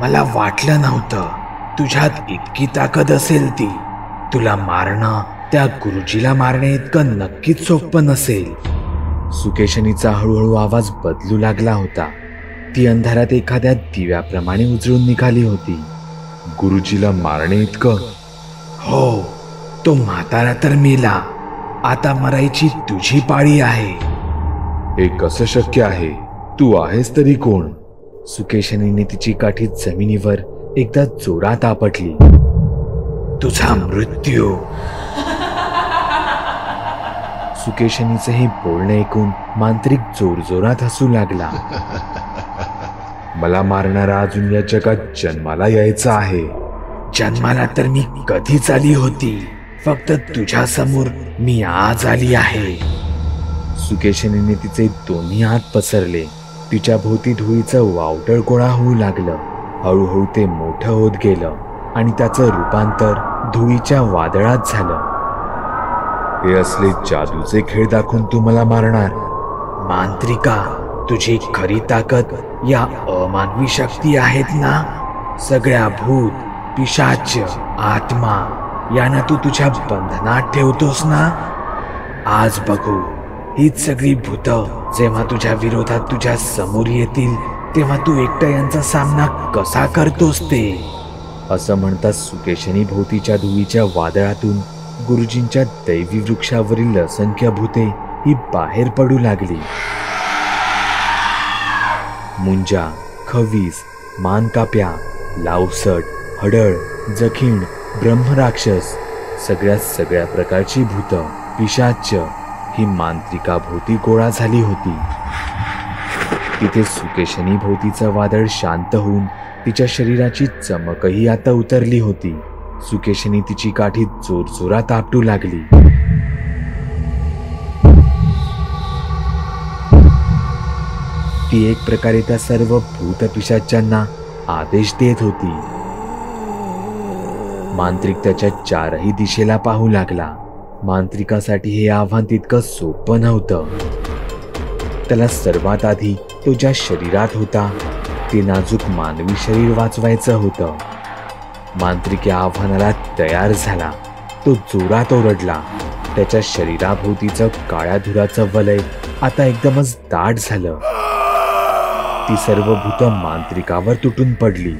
मला वाटलं नव्हतं तुझ्यात इतकी ताकद असेल. तुला मारणं त्या गुरुजीला मारणे इतकं नक्कीच सोपं नसेल. सुकेशनीचा हळूहळू आवाज बदलू लागला होता. ती अंधारात एखाद्या दिव्याप्रमाणे उजळून निघाली होती. गुरुजीला मारणे इतकं? हो, तो म्हातारा तर मेला. आता मरायची तुझी पाळी आहे. हे कसं शक्य आहे? तू आहेस तरी कोण? सुकेशनीने तिची काठी जमिनीवर एकदा जोरात आपटली. तुझा मृत्यू. सुकेशनीचे हे बोलणे ऐकून मांत्रिक जोरजोरात हसू लागला. मला मारणारा अजून या जगात जन्माला यायचा आहे. जन्माला तर मी कधीच आली होती. फक्त तुझ्या समोर मी आज आली आहे. सुकेशनीने तिचे दोन्ही हात पसरले. तिच्या भोवती धुळीचं वावटळ गोळा होऊ लागलं. हळूहळू ते मोठं होत गेलं आणि त्याचं रूपांतर धुळीच्या वादळात झालं. हे असले जादूचे खेळ दाखवून तू मला मारणार? मांत्रिका, तुझी खरी ताकद या अमानवी शक्ती आहेत ना. सगळ्या भूत, पिशाच, आत्मा यांना तू तुझ्या बंधनात ठेवतोस ना. आज बघू हीच सगळी भूत जेव्हा तुझ्या विरोधात तुझ्या समोर येतील तेव्हा तू एकटा यांचा सामना कसा करतोस ते. असं म्हणताच सुकेशनी भोवतीच्या धुळीच्या वादळातून गुरुजींच्या दैवी वृक्षावरील असंख्य भूते ही बाहेर पडू लागली. मुंजा, खवीस, मानकाप्या, लावसट, हडळ, जखीण, ब्रह्मराक्षस, सगळ्या प्रकारची भूत, पिशाच ही मांत्रिका भोवती गोळा झाली होती. तिथे सुकेशनी भोवतीचं वादळ शांत होऊन तिच्या शरीराची चमकही आता उतरली होती. सुकेशनी तिची काठी जोरजोरात आपटू लागली. ती एक प्रकारे त्या सर्व भूत पिशाच्यांना आदेश देत होती. मांत्रिक त्याच्या चारही दिशेला पाहू लागला. मांत्रिकासाठी हे आव्हान तितकं सोपं नव्हतं. त्याला सर्वात आधी तो ज्या शरीरात होता ते नाजूक मानवी शरीर वाचवायचं होतं. मांत्रिक या आव्हानाला तयार झाला. तो जोरात ओरडला. त्याच्या शरीराभोवतीचं काळ्या धुराचं वलय आता एकदमच दाट झालं. ती सर्व भूत मांत्रिकावर तुटून पडली.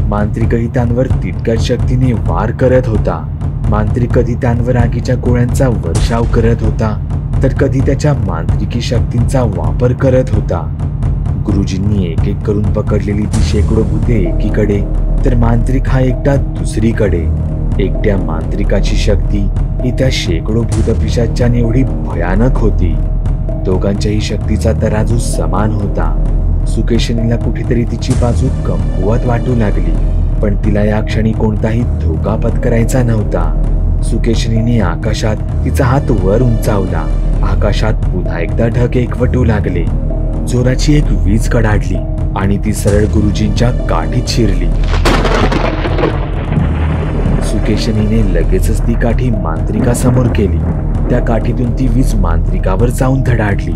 मांत्रिकही त्यांवर तितक्याच शक्तीने वार करत होता. मांत्रिक कधी त्यांवर आगीच्या गोळ्यांचा वर्षाव करत होता तर कधी त्याच्या मांत्रिकी शक्तींचा वापर करत होता. गुरुजींनी एक एक करून पकडलेली ती शेकडो भूते एकीकडे तर मांत्रिक हा एकटा दुसरीकडे. एकट्या मांत्रिकाची शक्ती ही त्या शेकडो भूतपिशाच्यांनी एवढी भयानक होती. दोघांच्याही शक्तीचा तराजू समान होता. सुकेशनीला कुठेतरी तिची बाजू कमकुवत वाटू लागली, पण तिला या क्षणी कोणताही धोका पत्करायचा नव्हता. सुकेशनीने आकाशात तिचा हात वर उंचावला. आकाशात पुन्हा एकदा ढग एकवटू लागले. जोराची एक वीज कडाडली आणि ती सरळ गुरुजींच्या काठीत शिरली. सुकेशनीने लगेचच ती काठी मांत्रिकासमोर केली. त्या काठीतून ती वीज मांत्रिकावर जाऊन धडाडली.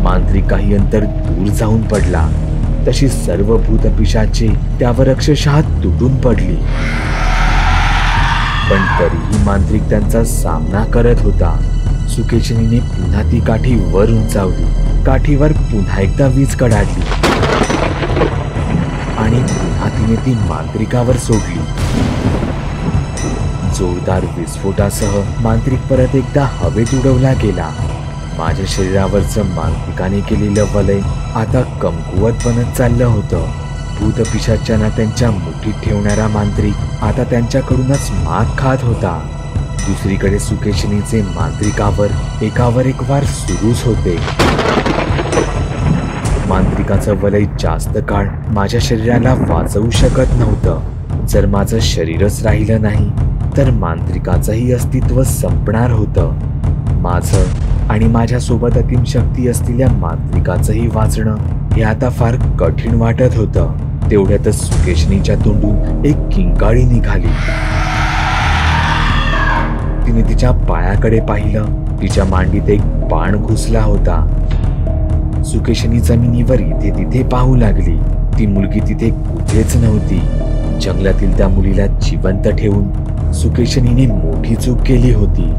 मांत्रिक काही अंतर दूर जाऊन पडला. तशी सर्व भूतपिशाचे त्यावर अक्षरशः तुटून पडली. पण तरीही मांत्रिक त्यांचा सामना करत होता. सुकेशनीने पुन्हा ती काठी वर उंचावली. काठीवर पुन्हा एकदा वीज कडाडली आणि पुन्हा तिने ती मांत्रिकावर सोडली. जोरदार विस्फोटासह मांत्रिक परत एकदा हवेत उडवला गेला. माझ्या शरीरावरचं मांत्रिकाने केलेलं वलय आता कमकुवत बनत चाललं होतं. भूतपिशाच्यांना त्यांच्या मुठीत ठेवणारा मांत्रिक आता त्यांच्याकडूनच मात खात होता. दुसरीकडे सुकेशनीचे मांत्रिकावर एकावर एक वार सुरूच होते. मांत्रिकाचं वलय जास्त काळ माझ्या शरीराला वाचवू शकत नव्हतं. जर माझं शरीरच राहिलं नाही तर मांत्रिकाचंही अस्तित्व संपणार होतं. माझं आणि माझ्यासोबत अतिम शक्ती असलेल्या मांत्रिकाचंही वाचणं हे आता फार कठीण वाटत होतं. तेवढ्यातच सुकेशनीच्या तोंडून एक किंकाळी निघाली. तिने तिच्या पायाकडे पाहिलं. तिच्या मांडीत एक बाण घुसला होता. सुकेशनी जमिनीवर इथे तिथे पाहू लागली. ती मुलगी तिथे कुठेच नव्हती. जंगलातील त्या मुलीला जिवंत ठेवून सुकेशनीने मोठी चूक केली होती.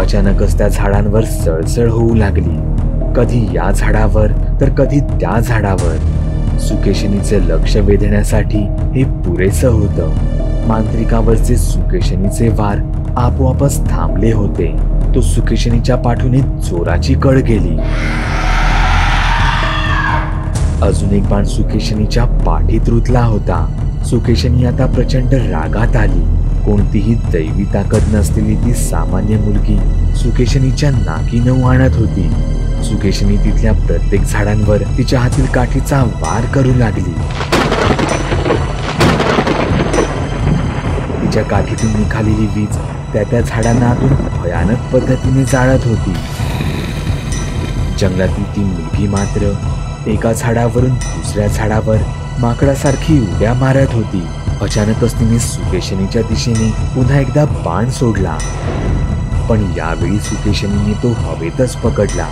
अचानकच त्या झाडांवर सळसळ होऊ लागली. कधी या झाडावर तर कधी त्या झाडावर. सुकेशनीचे लक्ष वेधण्यासाठी हे पुरेसं होतं. मांत्रिकावरचे सुकेशनीचे वार आपोआपच थांबले होते. तो सुकेशनीच्या पाठून जोराची कळ गेली. अजून एक बाण सुकेशनीच्या पाठीत रुतला होता. सुकेशनी आता प्रचंड रागात आली. कोणतीही दैवी ताकद नसलेली ती सामान्य मुलगी सुकेशनीच्या नाकी नऊ आणत होती. सुकेशनी तिथल्या प्रत्येक झाडांवर तिच्या हातील काठीचा वार करू लागली. तिच्या काठीतून निघालेली वीज त्या झाडांना आतून भयानक पद्धतीने जाळत होती. जंगलातील ती मुलगी मात्र एका झाडावरून दुसऱ्या झाडावर माकडासारखी उड्या मारत होती. अचानकच तिने सुकेशनीच्या दिशेने पुन्हा एकदा बाण सोडला. पण यावेळी सुकेशनीने तो हवेतच पकडला.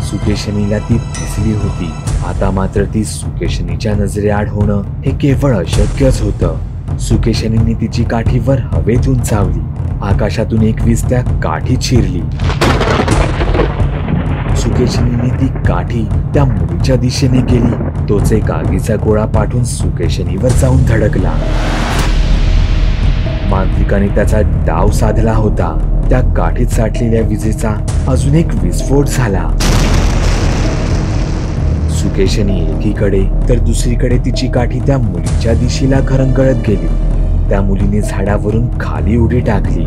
सुकेशनीला ती दिसली होती. आता मात्र ती सुकेशनीच्या नजरेआड होणं हे केवळ अशक्यच होतं. सुकेशनीने तिची काठीवर हवेत उंचावली. आकाशातून एक वीज त्या काठीत शिरली. सुकेशनीने ती काठी त्या मुलीच्या दिशेने गेली. तोच एक आगीचा गोळा पाठवून सुकेशनीवर जाऊन धडकला. मांत्रिकाने त्याचा डाव साधला होता. त्या काठीत साठलेल्या विजेचा अजून एक विस्फोट झाला. सुकेशनी एकीकडे तर दुसरीकडे तिची काठी त्या मुलीच्या दिशेला घरंगळत गेली. त्या मुलीने झाडावरून खाली उडी टाकली.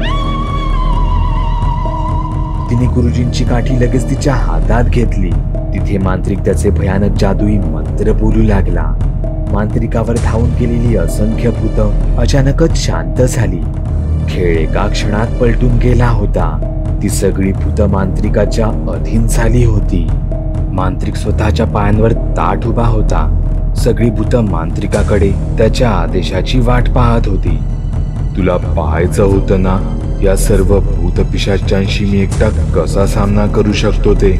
तिने गुरुजींची काठी लगेच तिच्या हातात घेतली. तिथे मांत्रिक त्याचे भयानक जादुई मंत्र बोलू लागला. मांत्रिकावर धावून गेलेली असंख्य भूतं अचानकच शांत झाली. खेळ एका क्षणात पलटून गेला होता. ती सगळी भूतं मांत्रिकाच्या अधीन झाली होती. मांत्रिक स्वतःच्या पायांवर ताठ उभा होता. सगळी भूतं मांत्रिकाकडे त्याच्या आदेशाची वाट पाहत होती. तुला पाहायचं होतं ना, या सर्व भूतपिशाचांशी मी एकटा कसा सामना करू शकतो ते.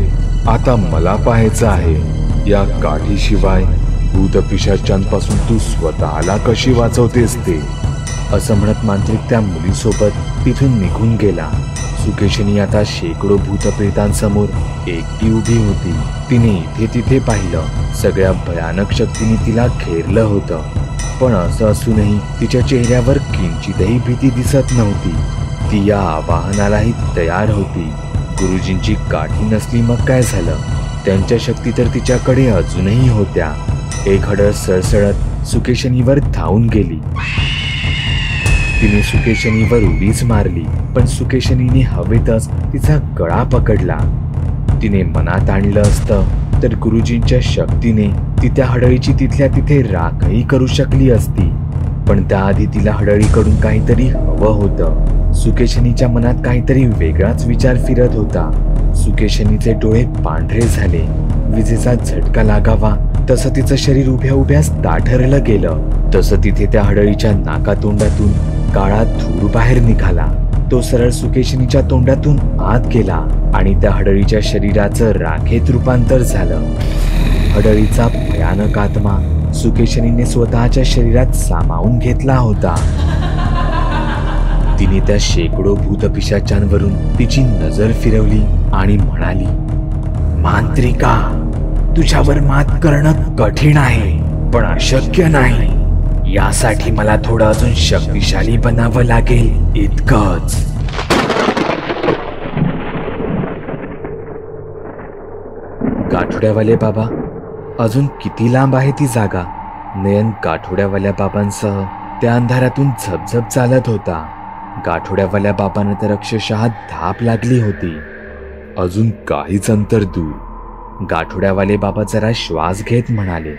आता मला पाहायचं आहे. या काठीशिवाय भूतपिशाचांपासून तू स्वतःला कशी वाचवतेस ते. असं म्हणत मांत्रिक त्या मुलीसोबत तिथून निघून गेला. सुकेशनी आता शेकडो भूतप्रेतांसमोर एकटी उभी होती. तिने इथे तिथे पाहिलं. सगळ्या भयानक शक्तीने तिला घेरलं होतं. पण असं असूनही तिच्या चेहऱ्यावर किंचितही भीती दिसत नव्हती. ती या आवाहनालाही तयार होती. गुरुजींची काठी नसली मग काय झालं. त्यांच्या शक्ती तर तिच्याकडे अजूनही होत्या. एक हडळ सळसळत सुकेशनीवर धावून गेली. तिने सुकेशनीवर उडीच मारली. पण सुकेशनीने हवेतच तिचा गळा पकडला. तिने मनात आणलं असतं तर गुरुजींच्या शक्तीने ती त्या हडळीची तिथल्या तिथे राखही करू शकली असती. पण त्याआधी तिला हडळीकडून काहीतरी हवं होतं. सुकेशनीच्या मनात काहीतरी वेगळाच विचार फिरत होता. सुकेशनीचे डोळे पांढरे झाले. विजेचा झटका लागावा तसं तिचं शरीर उभ्या उभ्याच ताठरलं गेलं. तसं तिथे त्या हडळीच्या नाकातोंडातून काळा धूर बाहेर निघाला. तो सरळ सुकेशनीच्या तोंडातून आत गेला आणि त्या हडळीच्या शरीराचं राखेत रूपांतर झालं. हडळीचा भयानक आत्मा सुकेशनीने स्वतःच्या शरीरात सामावून घेतला होता. तिने त्या शेकडो भूतपिशाचांवरून तिची नजर फिरवली आणि म्हणाली, मांत्रिका, तुझ्यावर मात करणं कठीण आहे पण अशक्य नाही. यासाठी मला थोडं अजून शक्तिशाली बनावं लागेल इतकंच. गाठोड्यावाले बाबा, अजून किती लांब आहे ती जागा? नयन गाठोड्यावाल्या बाबांसह त्या अंधारातून झपझप चालत होता. गाठोड्यावाल्या बाबांना तर अक्षरशः धाप लागली होती. अजून काहीच अंतर दूर. गाठोड्यावाले बाबा जरा श्वास घेत म्हणाले.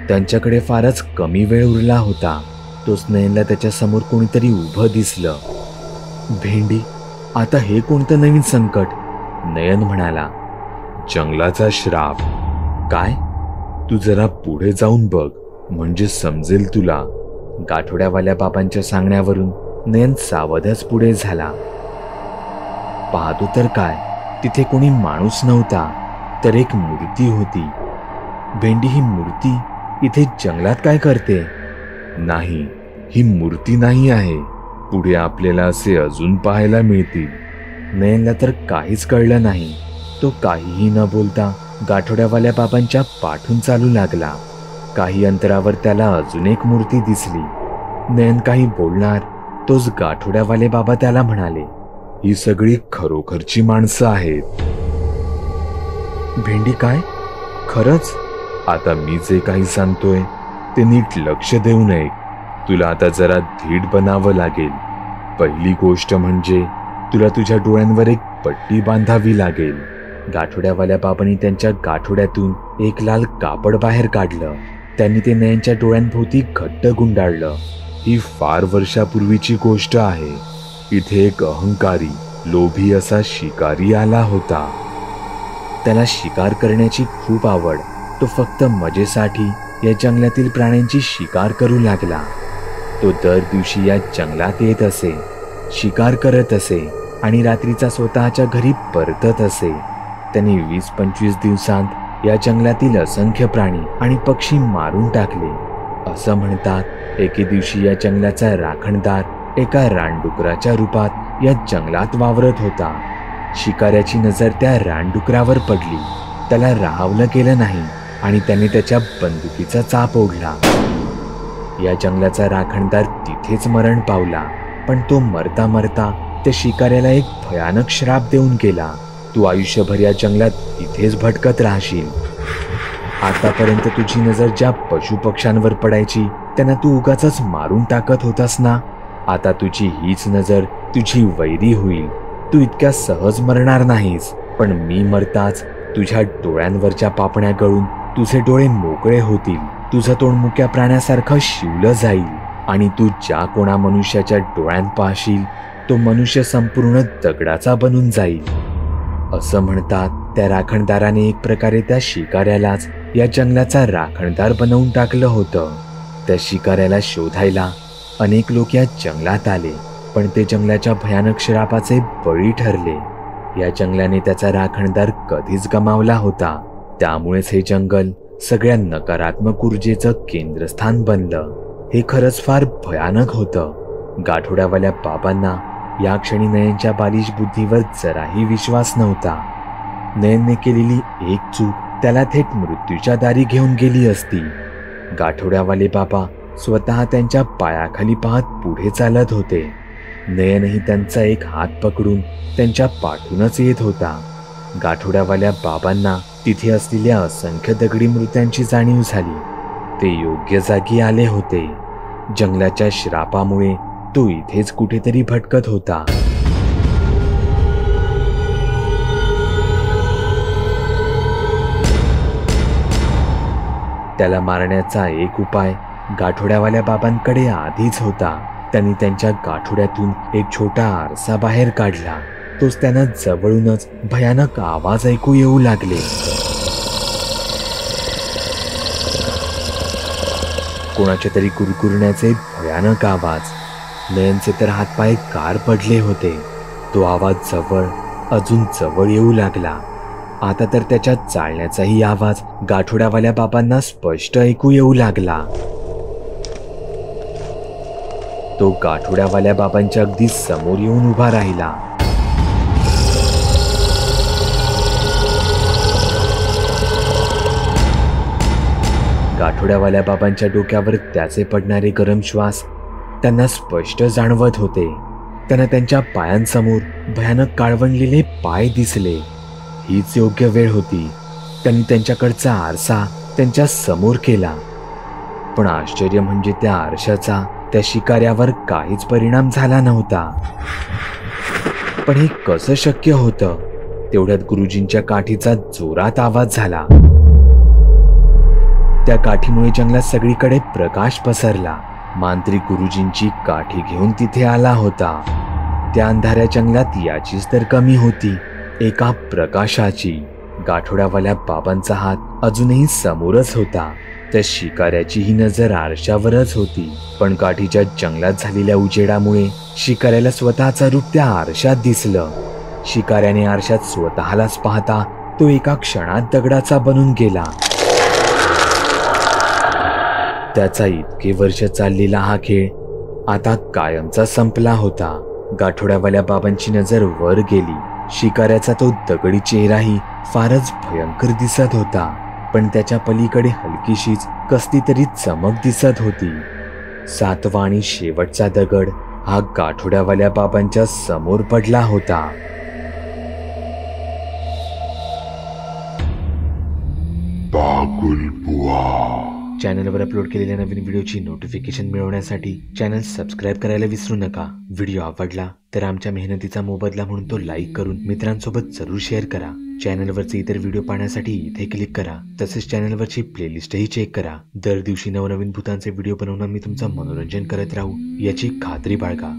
त्यांच्याकडे फारच कमी वेळ उरला होता. तोच नयनला त्याच्या समोर कोणीतरी उभं दिसलं. भेंडी, आता हे कोणतं नवीन संकट? नयन म्हणाला. जंगलाचा श्राप. काय? तू जरा पुढे जाऊन बघ म्हणजे समजेल तुला. गाठोड्यावाल्या बाबांच्या सांगण्यावरून नयन सावधच पुढे झाला. पाहतो तर काय, तिथे कोणी माणूस नव्हता, तर एक मूर्ती होती. भेंडी, ही मूर्ती इथे जंगलात काय करते? नाही, ही मूर्ती नाही आहे. पुढे आपल्याला असे अजून पाहायला मिळतील. नयनला तर काहीच कळलं नाही. तो काहीही न बोलता गाठोड्यावाल्या बाबांच्या पाठून चालू लागला. काही अंतरावर त्याला अजून एक मूर्ती दिसली. नयन काही बोलणार तोच गाठोड्यावाले बाबा त्याला म्हणाले, ही सगळी खरोखरची माणसं आहेत. भेंडी, काय खरंच? आता मी जे काही सांगतोय ते नीट लक्ष देऊ नये. तुला आता जरा धीट बनावं लागेल. पहिली गोष्ट म्हणजे तुला तुझ्या डोळ्यांवर एक पट्टी बांधावी लागेल. गाठोड्यावाल्या बाबांनी त्यांच्या गाठोड्यातून एक लाल कापड बाहेर काढलं. त्यांनी ते नयनच्या डोळ्यांभोवती घट्ट गुंडाळलं. ही फार वर्षापूर्वीची गोष्ट आहे. इथे एक अहंकारी, लोभी असा शिकारी आला होता. त्याला शिकार करण्याची खूप आवड. तो फक्त मजेसाठी या जंगलातील प्राण्यांची शिकार करू लागला. तो दर दिवशी या जंगलात येत असे, शिकार करत असे आणि रात्रीचा स्वतःच्या घरी परतत असे. त्याने 20-25 दिवसांत या जंगलातील असंख्य प्राणी आणि पक्षी मारून टाकले. असं म्हणतात, एके दिवशी या जंगलाचा राखणदार एका रानडुकराच्या रूपात या जंगलात वावरत होता. शिकाऱ्याची नजर त्या रानडुकरावर पडली. त्याला राहावलं गेलं नाही आणि त्याने त्याच्या बंदुकीचा चाप ओढला. या जंगलाचा राखणदार तिथेच मरण पावला. पण तो मरता मरता त्या शिकाऱ्याला एक भयानक श्राप देऊन गेला. तू आयुष्यभर या जंगलात इथेच भटकत राहशील. आतापर्यंत तुझी नजर ज्या पशुपक्ष्यांवर पडायची त्यांना तू उगाचच मारून टाकत होतास ना, आता तुझी हीच नजर तुझी वैरी होईल. तू इतक्या सहज मरणार नाहीस, पण मी मरताच तुझ्या डोळ्यांवरच्या पापण्या गळून तुझे डोळे मोकळे होतील. तुझं तोंड मुक्या प्राण्यासारखं शिवलं जाईल आणि तू ज्या कोणा मनुष्याच्या डोळ्यात पाहशील तो मनुष्य संपूर्ण दगडाचा बनून जाईल. असं म्हणतात, त्या राखणदाराने एक प्रकारे त्या शिकाऱ्यालाच या जंगलाचा राखणदार बनवून टाकलं होतं. त्या शिकाऱ्याला शोधायला अनेक लोक या जंगलात आले, पण ते जंगलाच्या भयानक श्रापाचे बळी ठरले. या जंगलाने त्याचा राखणदार कधीच गमावला होता. त्यामुळेच हे जंगल सगळ्या नकारात्मक ऊर्जेचं केंद्रस्थान बनलं. हे खरंच फार भयानक होतं. गाठोड्यावाल्या बाबांना या क्षणी नयनच्या बालिश बुद्धीवर जराही विश्वास नव्हता. नयनने केलेली एक चूक त्याला थेट मृत्यूच्या दारी घेऊन गेली असती. गाठोड्यावाले बाबा स्वतः त्यांच्या पायाखाली पाहत पुढे चालत होते. नयनही त्यांचा एक हात पकडून त्यांच्या पाठूनच येत होता. गाठोड्यावाल्या बाबांना तिथे असलेल्या असंख्य दगडी मूर्त्यांची जाणीव झाली. ते योग्य जागी आले होते. जंगलाच्या श्रापामुळे तो इथेच कुठेतरी भटकत होता. त्याला मारण्याचा एक उपाय गाठोड्यावाल्या बाबांकडे आधीच होता. त्यांनी त्यांच्या गाठोड्यातून एक छोटा आरसा बाहेर काढला. तोच त्यांना जवळूनच भयानक आवाज ऐकू येऊ लागले. कोणाचे तरी कुरकुरण्याचे भयानक आवाज. नयनचे तर हातपाय गार पडले होते. तो आवाज जवळ, अजून जवळ येऊ लागला. आता तर त्याच्या चालण्याचाही आवाज गाठोड्यावाल्या बाबांना स्पष्ट ऐकू येऊ लागला. तो गाठोड्यावाल्या बाबांच्या अगदी समोर येऊन उभा राहिला. गाठोड्यावाल्या बाबांच्या डोक्यावर त्याचे पडणारे गरम श्वास त्यांना स्पष्ट जाणवत होते. त्यांना त्यांच्या पायांसमोर भयानक काळवंडलेले पाय दिसले. हीच योग्य वेळ होती. त्यांनी त्यांच्याकडचा आरसा त्यांच्या समोर केला. पण आश्चर्य म्हणजे त्या आरशाचा त्या शिकाऱ्यावर काहीच परिणाम झाला नव्हता. पण हे कसं शक्य होतं? तेवढ्यात गुरुजींच्या काठीचा जोरात आवाज झाला. त्या काठीमुळे जंगलात सगळीकडे प्रकाश पसरला. मांत्रिक गुरुजींची काठी घेऊन तिथे आला होता. त्या अंधाऱ्या जंगलात याचीच तर कमी होती, एका प्रकाशाची. गाठोड्यावाल्या बाबांचा हात अजूनही समोरच होता. त्या शिकाऱ्याची ही नजर आरशावरच होती. पण काठीच्या जंगलात झालेल्या उजेडामुळे शिकाऱ्याला स्वतःचं रूप त्या आरशात दिसलं. शिकाऱ्याने आरशात स्वतःलाच पाहता तो एका क्षणात दगडाचा बनून गेला. त्याचा इतके वर्ष चाललेला हा खेळ आता कायमचा संपला होता. गाठोड्यावाल्या बाबांची नजर वर गेली. शिकाऱ्याचा तो दगडी चेहराही फारच भयंकर दिसत होता, पण त्याच्या पलीकडे हलकीशीच कसली तरी चमक दिसत होती. 7वा आणि शेवटचा दगड हा गाठोड्यावाल्या बाबांच्या समोर पडला होता. बागुल बुवा. चॅनलवर अपलोड केलेल्या नवीन व्हिडिओची नोटिफिकेशन मिळवण्यासाठी चॅनल सबस्क्राईब करायला विसरू नका. व्हिडिओ आवडला तर आमच्या मेहनतीचा मोबदला म्हणून तो लाईक करून मित्रांसोबत जरूर शेअर करा. चॅनलवरचे इतर व्हिडिओ पाहण्यासाठी इथे क्लिक करा. तसेच चॅनलवरची प्लेलिस्टही चेक करा. दर दिवशी नवनवीन भूतांचे व्हिडिओ बनवून मी तुमचं मनोरंजन करत राहू याची खात्री बाळगा.